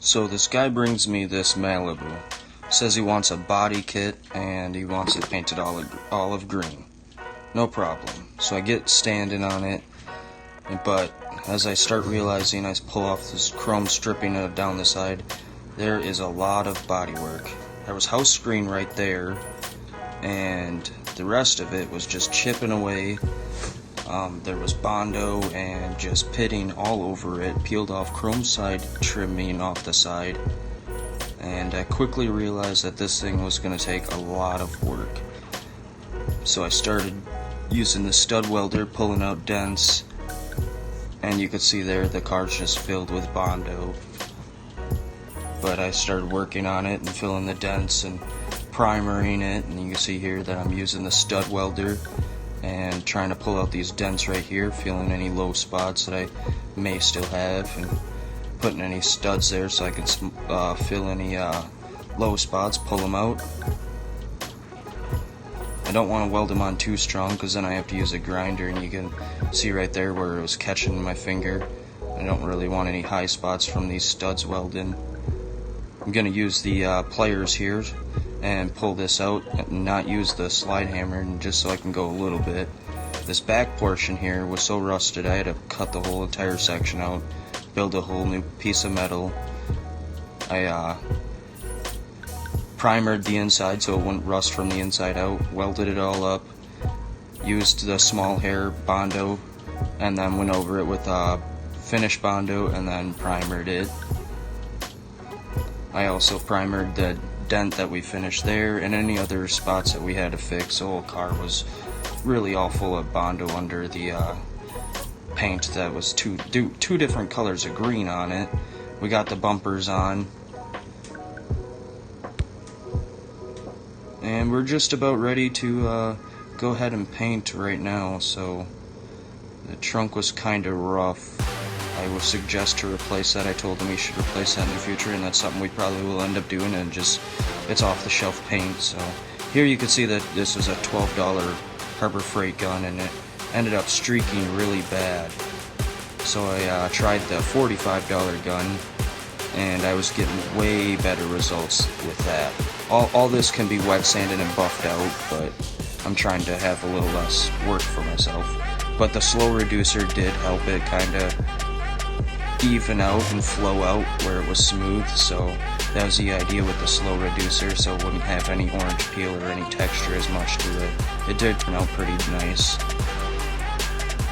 So this guy brings me this Malibu. Says he wants a body kit and he wants it painted olive green. No problem. So I get standing on it, but as I start realizing, I pull off this chrome stripping down the side. There is a lot of body work. There was house screen right there, and the rest of it was just chipping away. There was Bondo and just pitting all over it, peeled off chrome side trimming off the side, and I quickly realized that this thing was going to take a lot of work. So I started using the stud welder, pulling out dents, and you could see there the car's just filled with Bondo. But I started working on it and filling the dents and primering it, and you can see here that I'm using the stud welder and trying to pull out these dents right here, feeling any low spots that I may still have, and putting any studs there so I can fill any low spots, pull them out. I don't want to weld them on too strong because then I have to use a grinder, and you can see right there where it was catching my finger. I don't really want any high spots from these studs welding. I'm going to use the pliers here and pull this out and not use the slide hammer, and just so I can go a little bit. This back portion here was so rusted I had to cut the whole entire section out, build a whole new piece of metal. I primered the inside so it wouldn't rust from the inside out, welded it all up, used the small hair Bondo, and then went over it with finished Bondo and then primered it. I also primered the dent that we finished there and any other spots that we had to fix. The whole car was really all full of Bondo under the paint that was two different colors of green on it. We got the bumpers on, and we're just about ready to go ahead and paint right now. So the trunk was kind of rough. I would suggest to replace that. I told him he should replace that in the future, and that's something we probably will end up doing, and just it's off the shelf paint. So here you can see that this was a $12 Harbor Freight gun, and it ended up streaking really bad. So I tried the $45 gun, and I was getting way better results with that. All this can be wet sanded and buffed out, but I'm trying to have a little less work for myself. But the slow reducer did help it kind of even out and flow out where it was smooth, so that was the idea with the slow reducer, so it wouldn't have any orange peel or any texture as much to it. It did turn out pretty nice.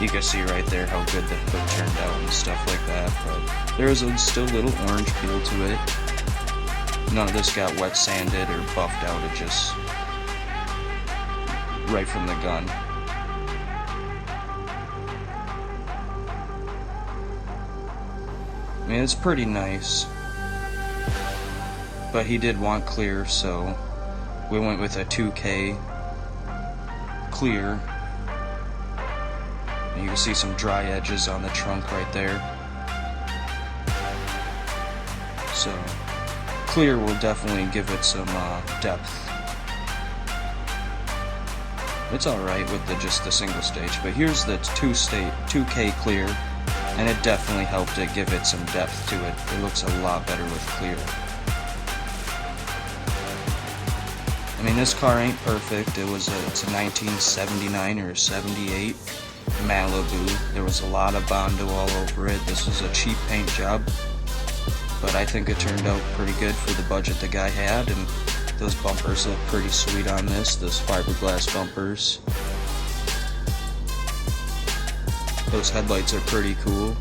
You can see right there how good the hood turned out and stuff like that, but there is still a little orange peel to it. None of this got wet sanded or buffed out, it just right from the gun. I mean, it's pretty nice, but he did want clear, so we went with a 2K clear. And you can see some dry edges on the trunk right there. So clear will definitely give it some depth. It's alright with just the single stage, but here's the 2K clear. And it definitely helped to give it some depth to it. It looks a lot better with clear. I mean, this car ain't perfect. It's a 1979 or 78 Malibu. There was a lot of Bondo all over it. This was a cheap paint job, but I think it turned out pretty good for the budget the guy had. And those bumpers look pretty sweet on this. Those fiberglass bumpers. Those headlights are pretty cool.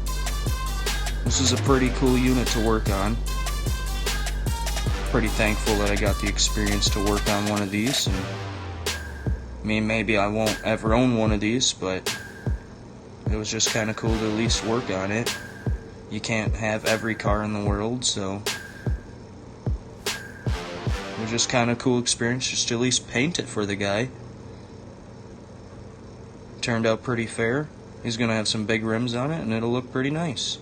This is a pretty cool unit to work on. Pretty thankful that I got the experience to work on one of these. And I mean, maybe I won't ever own one of these, but it was just kind of cool to at least work on it. You can't have every car in the world, so it was just kind of cool experience just to at least paint it for the guy. Turned out pretty fair. He's going to have some big rims on it, and it'll look pretty nice.